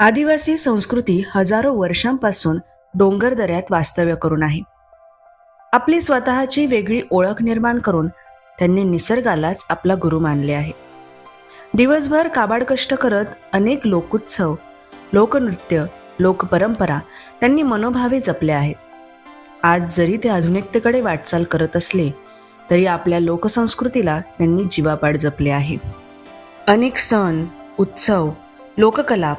आदिवासी संस्कृती हजारो वर्षांपासून डोंगरदऱ्यात वास्तव्य करून आहे. आपली स्वतःची वेगळी ओळख निर्माण करून त्यांनी निसर्गालाच आपला गुरु मानले आहे. दिवसभर काबाड कष्ट करत अनेक लोकोत्सव, लोकनृत्य, लोकपरंपरा त्यांनी मनोभावे जपले आहेत. आज जरी ते आधुनिकतेकडे वाटचाल करत असले तरी आपल्या लोकसंस्कृतीला त्यांनी जीवापाड जपले आहे. अनेक सण, उत्सव, लोककला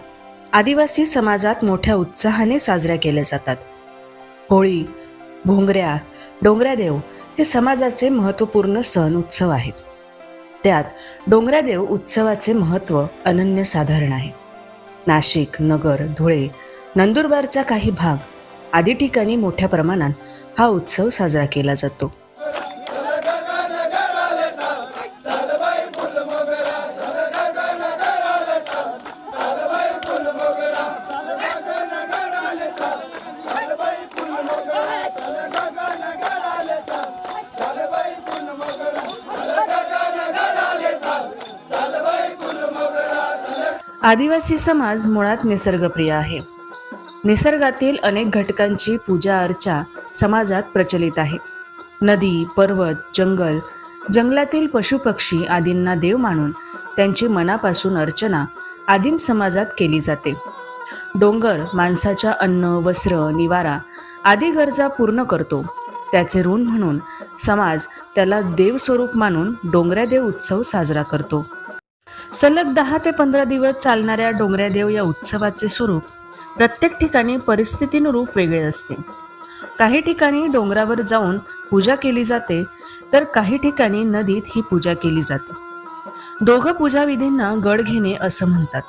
आदिवासी समाजात मोठ्या उत्साहाने साजऱ्या केल्या जातात. होळी, भोंगऱ्या, डोंगरादेव हे समाजाचे महत्त्वपूर्ण सण उत्सव आहेत. त्यात डोंगरादेव उत्सवाचे महत्त्व अनन्यसाधारण आहे. नाशिक, नगर, धुळे, नंदुरबारचा काही भाग आदी ठिकाणी मोठ्या प्रमाणात हा उत्सव साजरा केला जातो. आदिवासी समाज मुळात निसर्गप्रिय आहे. निसर्गातील अनेक घटकांची पूजा अर्चा समाजात प्रचलित आहे. नदी, पर्वत, जंगल, जंगलातील पशुपक्षी आदींना देव मानून त्यांची मनापासून अर्चना आदिम समाजात केली जाते. डोंगर माणसाच्या अन्न, वस्त्र, निवारा आदी गरजा पूर्ण करतो. त्याचे ऋण म्हणून समाज त्याला देवस्वरूप मानून डोंगरादेव उत्सव साजरा करतो. सलग 10 ते 15 दिवस चालणाऱ्या डोंगरादेव या उत्सवाचे स्वरूप प्रत्येक ठिकाणी परिस्थितीनुरूप वेगळे असते. काही ठिकाणी डोंगरावर जाऊन पूजा केली जाते तर काही ठिकाणी नदीत ही पूजा केली जाते. दोघं पूजाविधींना गड घेणे असं म्हणतात.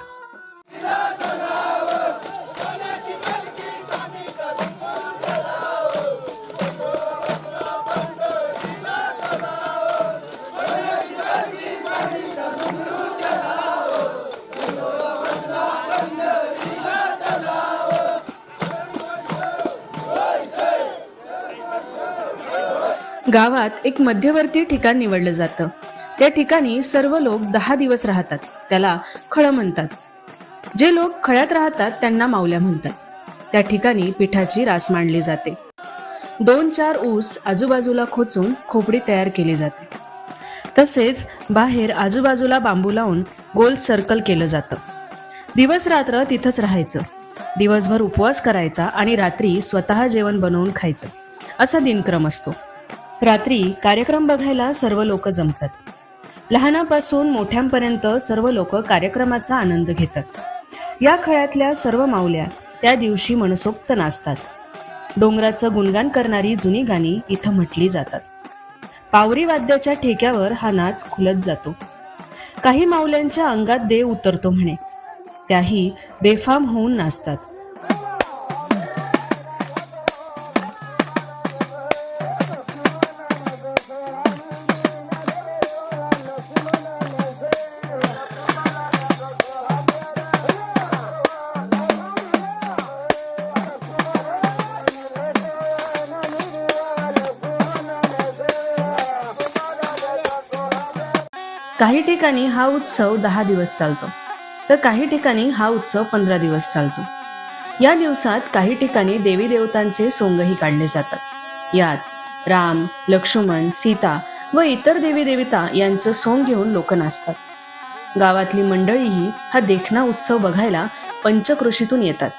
गावात एक मध्यवर्ती ठिकाण निवडलं जातं. त्या ठिकाणी सर्व लोक 10 दिवस राहतात. त्याला खळ म्हणतात. जे लोक खळ्यात राहतात त्यांना मावल्या म्हणतात. त्या ठिकाणी पिठाची रास मांडली जाते. 2-4 ऊस आजूबाजूला खोचून खोपडी तयार केली जाते. तसेच बाहेर आजूबाजूला बांबू लावून गोल सर्कल केलं जातं. दिवस रात्र तिथंच राहायचं. दिवसभर उपवास करायचा आणि रात्री स्वतः जेवण बनवून खायचं असा दिनक्रम असतो. रात्री कार्यक्रम बघायला सर्व लोक जमतात. लहानापासून मोठ्यांपर्यंत सर्व लोक कार्यक्रमाचा आनंद घेतात. या खळ्यातल्या सर्व माऊल्या त्या दिवशी मनसोक्त नाचतात. डोंगराचं गुणगान करणारी जुनी गाणी इथं म्हटली जातात. पावरी वाद्याच्या ठेक्यावर हा नाच खुलत जातो. काही माऊल्यांच्या अंगात देव उतरतो म्हणे. त्याही बेफाम होऊन नाचतात. काही ठिकाणी हा उत्सव 10 दिवस चालतो तर काही ठिकाणी हा उत्सव 15 दिवस चालतो. या दिवसात काही ठिकाणी देवी देवतांचे सोंगही काढले जातात. यात राम, लक्ष्मण, सीता व इतर देवी देवता यांचं सोंग घेऊन लोक नाचतात. गावातली मंडळीही हा देखणा उत्सव बघायला पंचक्रोशीतून येतात.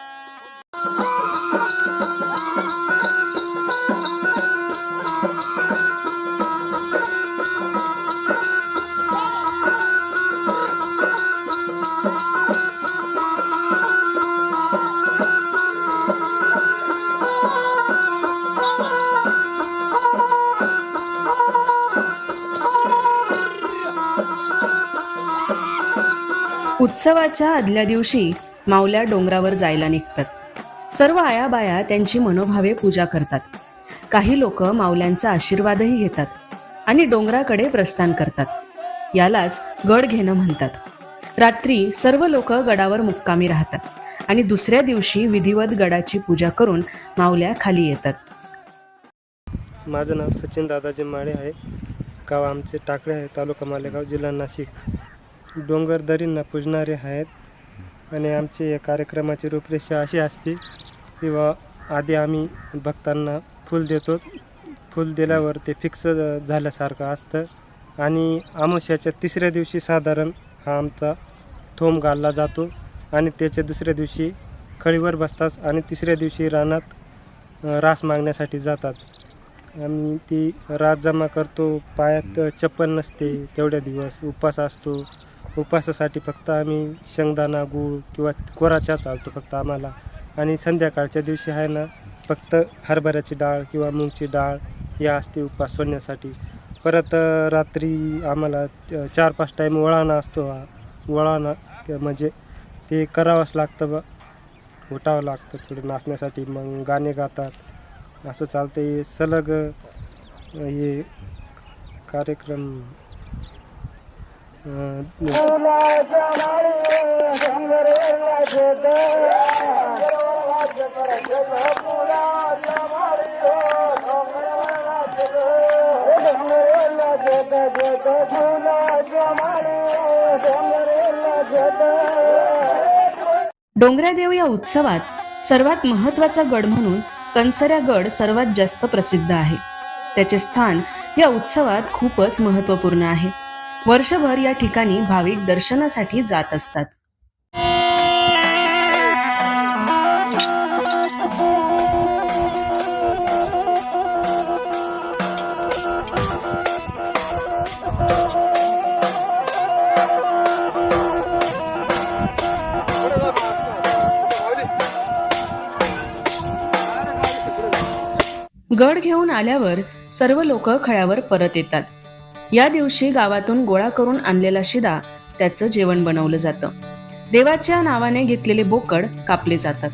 उत्सवाच्या आदल्या दिवशी माऊल्या डोंगरावर जायला निघतात. सर्व आयाबाया त्यांची मनोभावे पूजा करतात. काही लोक माऊल्यांचा आशीर्वादही घेतात आणि डोंगराकडे प्रस्थान करतात. यालाच गड घेणं म्हणतात. रात्री सर्व लोक गडावर मुक्कामी राहतात आणि दुसऱ्या दिवशी विधिवत गडाची पूजा करून माऊल्या खाली येतात. माझं नाव सचिन दादाजी माळे आहे. गाव आमचे टाकळे आहे, तालुका मालेगाव, जिल्हा नाशिक. डोंगर दरींना पूजणारे आहेत. आणि आमचे या कार्यक्रमाची रूपरेषा अशी असते किंवा आधी आम्ही भक्तांना फूल देतो. फूल दिल्यावर ते फिक्स झाल्यासारखं असतं आणि अमावस्याच्या तिसऱ्या दिवशी साधारण हा आमचा थोम घालला जातो आणि त्याच्या दुसऱ्या दिवशी खळीवर बसतात आणि तिसऱ्या दिवशी रानात रास मागण्यासाठी जातात. आम्ही ती रास जमा करतो. पायात चप्पल नसते, तेवढ्या दिवस उपवास असतो. उपवासासाठी फक्त आम्ही शेंगदाणा गूळ किंवा कोरा चहा चालतो फक्त आम्हाला. आणि संध्याकाळच्या दिवशी आहे ना फक्त हरभऱ्याची डाळ किंवा मूगची डाळ या असते उपवास सोडण्यासाठी. परत रात्री आम्हाला 4-5 टाईम वळाणा असतो. वळाणा म्हणजे ते करावंच लागतं उठावं लागतं थोडं नाचण्यासाठी. मग गाणे गातात असं चालतं. हे सलग हे कार्यक्रम डोंगऱ्यादेव या उत्सवात सर्वात महत्त्वाचा गड म्हणून कणसऱ्या गड सर्वात जास्त प्रसिद्ध आहे. त्याचे स्थान या उत्सवात खूपच महत्त्वपूर्ण आहे. वर्षभर या ठिकाणी भाविक दर्शनासाठी जात असतात. गड घेऊन आल्यावर सर्व लोक खळ्यावर परत येतात. या दिवशी गावातून गोळा करून आणलेला शिदा त्याचं जेवण बनवलं जातं. देवाच्या नावाने घेतलेले बोकड कापले जातात.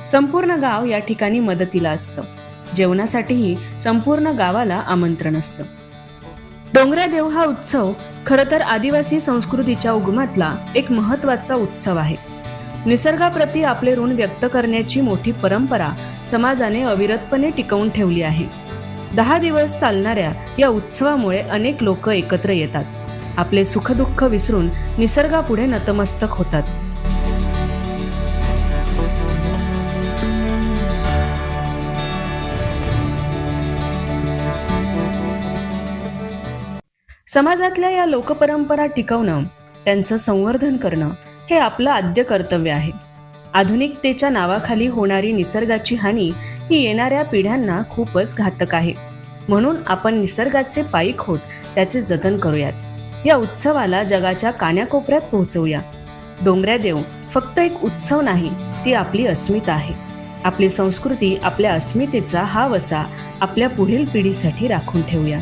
संपूर्ण गाव या ठिकाणी मदतीला असतं. जेवणासाठीही संपूर्ण गावाला आमंत्रण असतं. डोंगऱ्यादेव हा उत्सव खरं तर आदिवासी संस्कृतीच्या उगमातला एक महत्त्वाचा उत्सव आहे. निसर्गाप्रती आपले ऋण व्यक्त करण्याची मोठी परंपरा समाजाने अविरतपणे टिकवून ठेवली आहे. 10 दिवस चालणाऱ्या या उत्सवामुळे अनेक लोक एकत्र येतात. आपले सुखदुःख विसरून निसर्गापुढे नतमस्तक होतात. समाजातल्या या लोकपरंपरा टिकवणं, त्यांचं संवर्धन करणं हे आपलं आद्य कर्तव्य आहे. आधुनिकतेच्या नावाखाली होणारी निसर्गाची हानी ही येणाऱ्या पिढ्यांना खूपच घातक आहे. म्हणून आपण निसर्गाचे पाईक होत त्याचे जतन करूयात. या उत्सवाला जगाच्या कान्याकोपऱ्यात पोहोचवूया. डोंगऱ्यादेव फक्त एक उत्सव नाही, ती आपली अस्मिता आहे. आपली संस्कृती, आपल्या अस्मितेचा हा वसा आपल्या पुढील पिढीसाठी राखून ठेवूया.